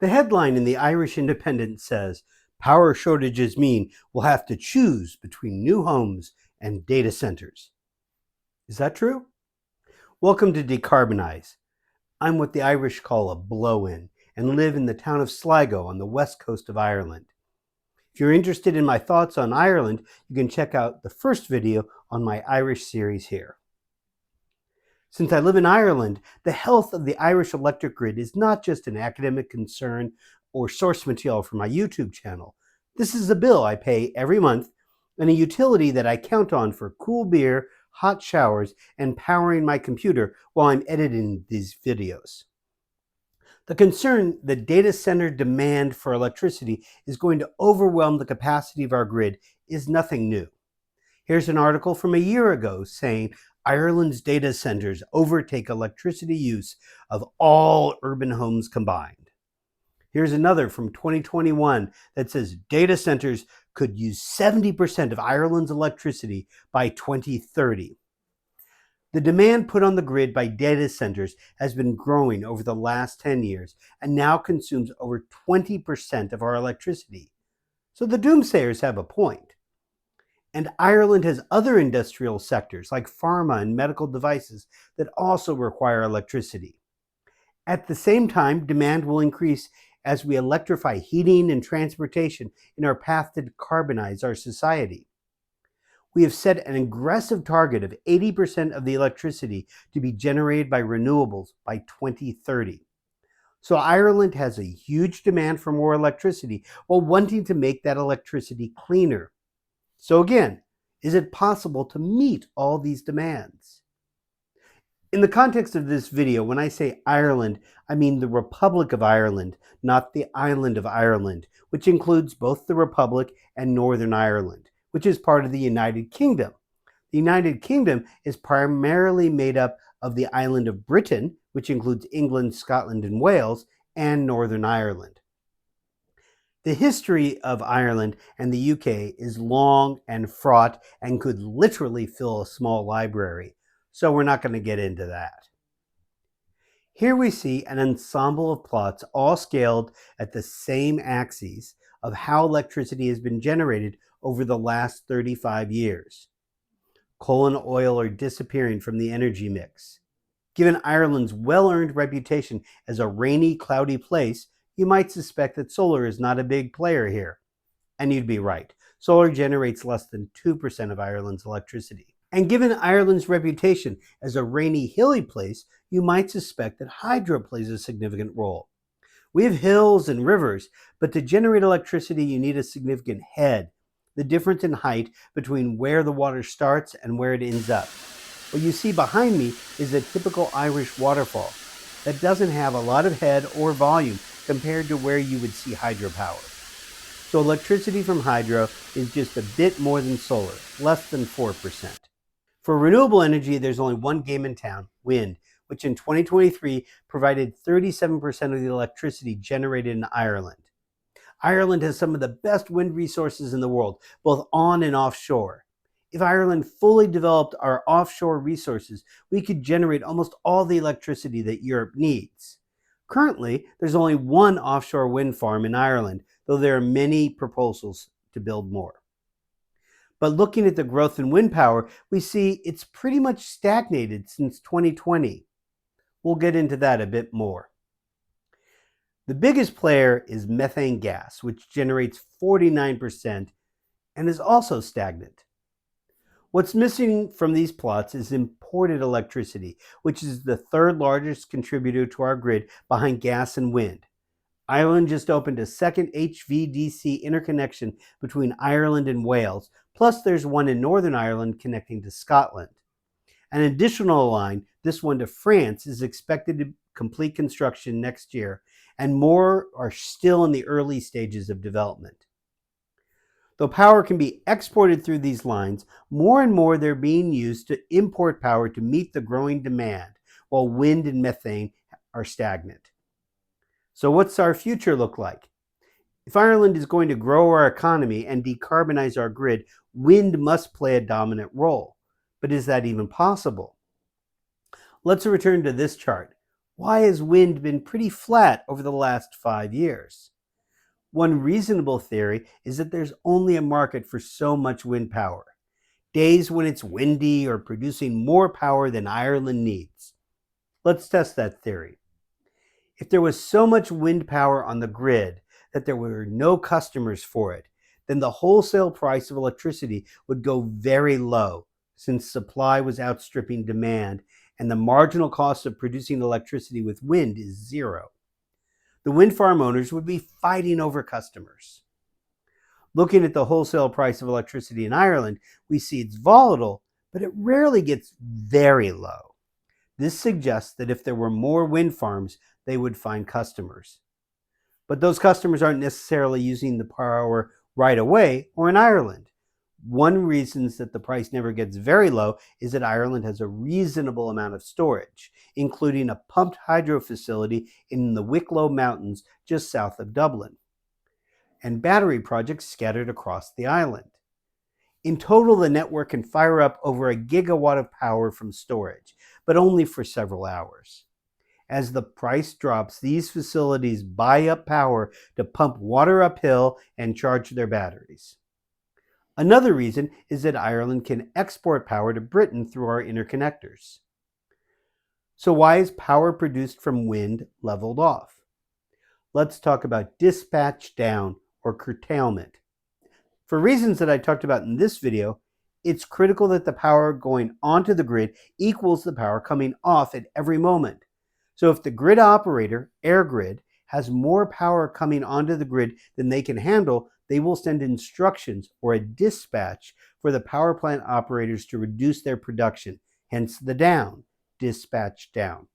The headline in the Irish Independent says, "Power shortages mean we'll have to choose between new homes and data centers." Is that true? Welcome to Decarbonize. I'm what the Irish call a blow-in and live in the town of Sligo on the west coast of Ireland. If you're interested in my thoughts on Ireland, you can check out the first video on my Irish series here. Since I live in Ireland, the health of the Irish electric grid is not just an academic concern or source material for my YouTube channel. This is a bill I pay every month and a utility that I count on for cool beer, hot showers, and powering my computer while I'm editing these videos. The concern that data center demand for electricity is going to overwhelm the capacity of our grid is nothing new. Here's an article from a year ago saying Ireland's data centers overtake electricity use of all urban homes combined. Here's another from 2021 that says data centers could use 70% of Ireland's electricity by 2030. The demand put on the grid by data centers has been growing over the last 10 years and now consumes over 20% of our electricity. So the doomsayers have a point. And Ireland has other industrial sectors like pharma and medical devices that also require electricity. At the same time, demand will increase as we electrify heating and transportation in our path to decarbonize our society. We have set an aggressive target of 80% of the electricity to be generated by renewables by 2030. So Ireland has a huge demand for more electricity while wanting to make that electricity cleaner. So again, is it possible to meet all these demands? In the context of this video, when I say Ireland, I mean the Republic of Ireland, not the island of Ireland, which includes both the Republic and Northern Ireland, which is part of the United Kingdom. The United Kingdom is primarily made up of the island of Britain, which includes England, Scotland, and Wales, and Northern Ireland. The history of Ireland and the UK is long and fraught and could literally fill a small library, so we're not going to get into that. Here we see an ensemble of plots all scaled at the same axes of how electricity has been generated over the last 35 years. Coal and oil are disappearing from the energy mix. Given Ireland's well-earned reputation as a rainy, cloudy place, you might suspect that solar is not a big player here. And you'd be right. Solar generates less than 2% of Ireland's electricity. And given Ireland's reputation as a rainy, hilly place, you might suspect that hydro plays a significant role. We have hills and rivers, but to generate electricity, you need a significant head, the difference in height between where the water starts and where it ends up. What you see behind me is a typical Irish waterfall that doesn't have a lot of head or volume compared to where you would see hydropower. So electricity from hydro is just a bit more than solar, less than 4%. For renewable energy, there's only one game in town, wind, which in 2023 provided 37% of the electricity generated in Ireland. Ireland has some of the best wind resources in the world, both on and offshore. If Ireland fully developed our offshore resources, we could generate almost all the electricity that Europe needs. Currently, there's only one offshore wind farm in Ireland, though there are many proposals to build more. But looking at the growth in wind power, we see it's pretty much stagnated since 2020. We'll get into that a bit more. The biggest player is methane gas, which generates 49% and is also stagnant. What's missing from these plots is imported electricity, which is the third largest contributor to our grid behind gas and wind. Ireland just opened a second HVDC interconnection between Ireland and Wales, plus there's one in Northern Ireland connecting to Scotland. An additional line, this one to France, is expected to complete construction next year, and more are still in the early stages of development. Though power can be exported through these lines, more and more they're being used to import power to meet the growing demand, while wind and methane are stagnant. So what's our future look like? If Ireland is going to grow our economy and decarbonize our grid, wind must play a dominant role. But is that even possible? Let's return to this chart. Why has wind been pretty flat over the last 5 years? One reasonable theory is that there's only a market for so much wind power. Days when it's windy or producing more power than Ireland needs. Let's test that theory. If there was so much wind power on the grid that there were no customers for it, then the wholesale price of electricity would go very low, since supply was outstripping demand and the marginal cost of producing electricity with wind is zero. The wind farm owners would be fighting over customers. Looking at the wholesale price of electricity in Ireland, we see it's volatile, but it rarely gets very low. This suggests that if there were more wind farms, they would find customers. But those customers aren't necessarily using the power right away or in Ireland. One reason that the price never gets very low is that Ireland has a reasonable amount of storage, including a pumped hydro facility in the Wicklow Mountains just south of Dublin, and battery projects scattered across the island. In total, the network can fire up over a gigawatt of power from storage, but only for several hours. As the price drops, these facilities buy up power to pump water uphill and charge their batteries. Another reason is that Ireland can export power to Britain through our interconnectors. So why is power produced from wind leveled off? Let's talk about dispatch down or curtailment. For reasons that I talked about in this video, it's critical that the power going onto the grid equals the power coming off at every moment. So if the grid operator, EirGrid, has more power coming onto the grid than they can handle, they will send instructions or a dispatch for the power plant operators to reduce their production, hence the down, dispatch down.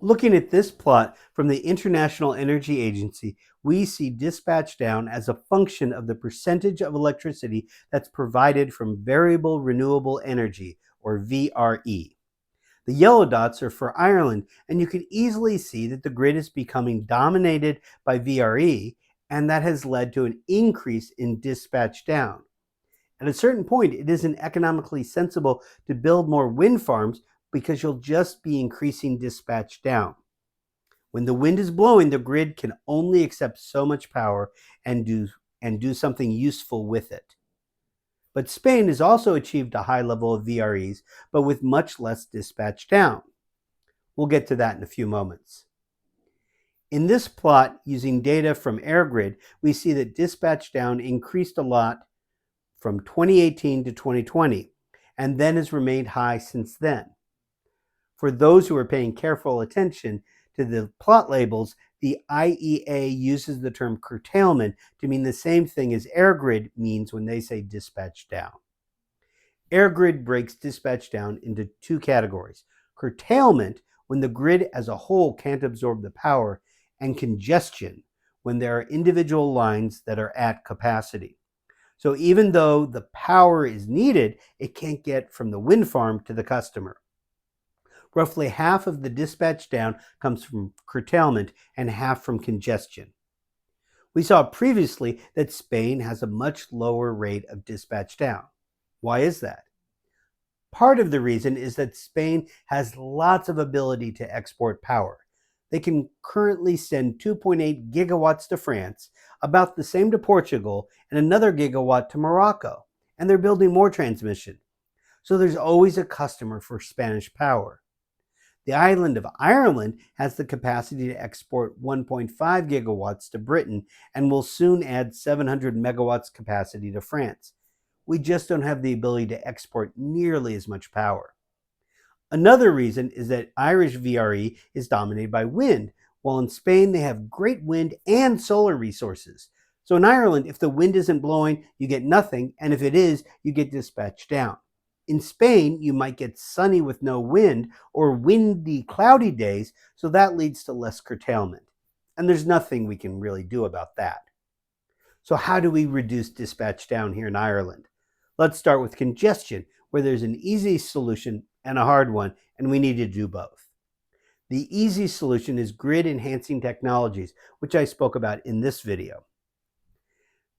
Looking at this plot from the International Energy Agency, we see dispatch down as a function of the percentage of electricity that's provided from variable renewable energy, or VRE. The yellow dots are for Ireland, and you can easily see that the grid is becoming dominated by VRE, and that has led to an increase in dispatch down. At a certain point, it isn't economically sensible to build more wind farms because you'll just be increasing dispatch down. When the wind is blowing, the grid can only accept so much power and do something useful with it. But Spain has also achieved a high level of VREs, but with much less dispatch down. We'll get to that in a few moments. In this plot, using data from EirGrid, we see that dispatch down increased a lot from 2018 to 2020, and then has remained high since then. For those who are paying careful attention to the plot labels, the IEA uses the term curtailment to mean the same thing as EirGrid means when they say dispatch down. EirGrid breaks dispatch down into two categories: curtailment, when the grid as a whole can't absorb the power, and congestion, when there are individual lines that are at capacity. So even though the power is needed, it can't get from the wind farm to the customer. Roughly half of the dispatch down comes from curtailment and half from congestion. We saw previously that Spain has a much lower rate of dispatch down. Why is that? Part of the reason is that Spain has lots of ability to export power. They can currently send 2.8 gigawatts to France, about the same to Portugal, and another gigawatt to Morocco, and they're building more transmission. So there's always a customer for Spanish power. The island of Ireland has the capacity to export 1.5 gigawatts to Britain and will soon add 700 megawatts capacity to France. We just don't have the ability to export nearly as much power. Another reason is that Irish VRE is dominated by wind, while in Spain they have great wind and solar resources. So in Ireland, if the wind isn't blowing, you get nothing, and if it is, you get dispatched down. In Spain, you might get sunny with no wind or windy, cloudy days, so that leads to less curtailment. And there's nothing we can really do about that. So how do we reduce dispatch down here in Ireland? Let's start with congestion, where there's an easy solution and a hard one, and we need to do both. The easy solution is grid enhancing technologies, which I spoke about in this video.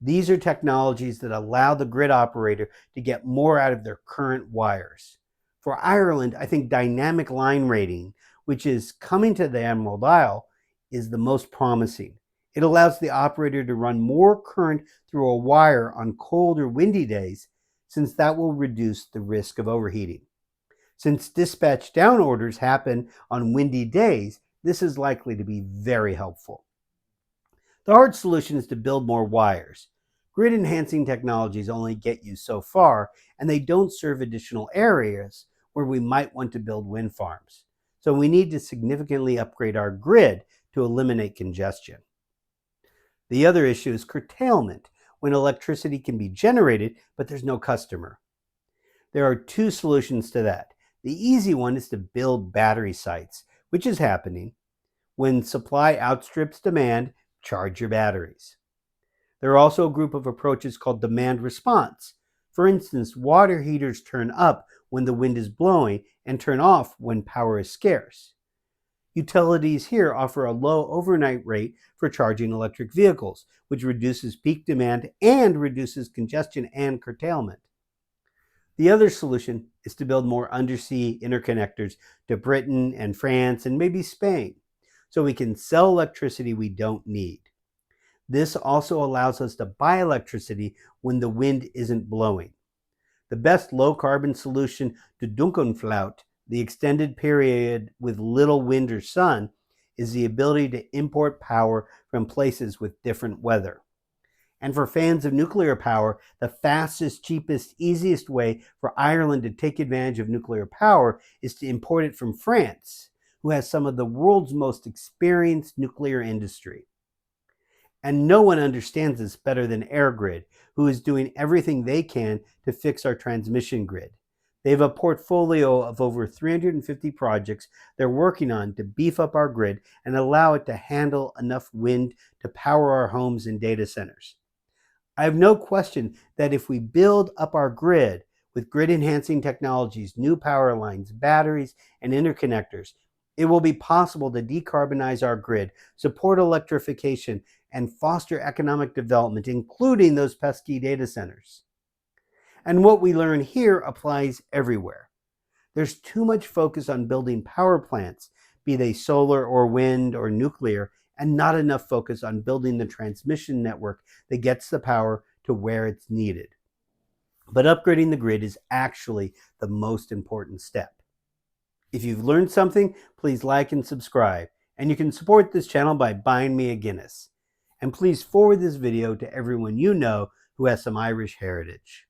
These are technologies that allow the grid operator to get more out of their current wires. For Ireland, I think dynamic line rating, which is coming to the Emerald Isle, is the most promising. It allows the operator to run more current through a wire on cold or windy days, since that will reduce the risk of overheating. Since dispatch down orders happen on windy days, this is likely to be very helpful. The hard solution is to build more wires. Grid enhancing technologies only get you so far, and they don't serve additional areas where we might want to build wind farms. So we need to significantly upgrade our grid to eliminate congestion. The other issue is curtailment, when electricity can be generated, but there's no customer. There are two solutions to that. The easy one is to build battery sites, which is happening. When supply outstrips demand, charge your batteries. There are also a group of approaches called demand response. For instance, water heaters turn up when the wind is blowing and turn off when power is scarce. Utilities here offer a low overnight rate for charging electric vehicles, which reduces peak demand and reduces congestion and curtailment. The other solution is to build more undersea interconnectors to Britain and France and maybe Spain, so we can sell electricity we don't need. This also allows us to buy electricity when the wind isn't blowing. The best low-carbon solution to Dunkelflaut, the extended period with little wind or sun, is the ability to import power from places with different weather. And for fans of nuclear power, the fastest, cheapest, easiest way for Ireland to take advantage of nuclear power is to import it from France, who has some of the world's most experienced nuclear industry. And no one understands this better than EirGrid, who is doing everything they can to fix our transmission grid. They have a portfolio of over 350 projects they're working on to beef up our grid and allow it to handle enough wind to power our homes and data centers. I have no question that if we build up our grid with grid-enhancing technologies, new power lines, batteries, and interconnectors, it will be possible to decarbonize our grid, support electrification, and foster economic development, including those pesky data centers. And what we learn here applies everywhere. There's too much focus on building power plants, be they solar or wind or nuclear, and not enough focus on building the transmission network that gets the power to where it's needed. But upgrading the grid is actually the most important step. If you've learned something, please like and subscribe. And you can support this channel by buying me a Guinness. And please forward this video to everyone you know who has some Irish heritage.